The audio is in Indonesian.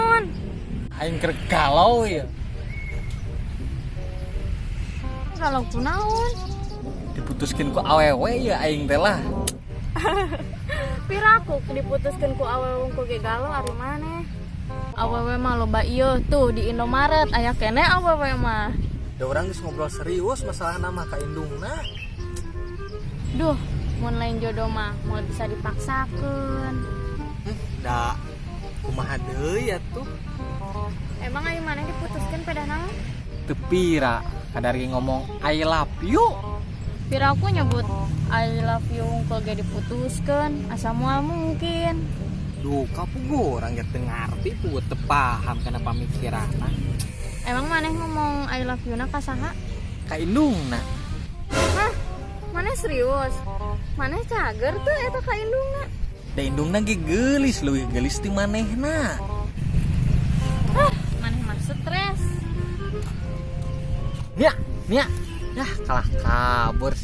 kunaon? Aing keur galau ya. Kalau kunaon? Diputuskeun ku awewe ya aing teh lah. Piraku diputuskeun ku awewe ku ge galau ari maneh. Awewe mah loba ieu tuh di Indomaret aya kene awewe mah. Da urang geus ngobrol serius masalah nama ka indungna. Duh, mun lain jodoh mah mau bisa dipaksakeun. Da kumaha deui atuh? Emang aing maneh diputuskeun pedah naon? Teu pira kadari ngomong I love you. Piraku nyebut I love you engko ge diputuskeun, asa moal mungkin. Duh, kapugu orang teu ngarti puguh teu paham kana pamikiranna. Emang maneh ngomong I love you na ka saha? Ka indungna. Hah? Maneh serius? Maneh cager tuh eta ka indungna. Da indungna ge geulis leuwih geulis ti manehna. Hah, maneh mah stres. Nya, yah kalah kabur.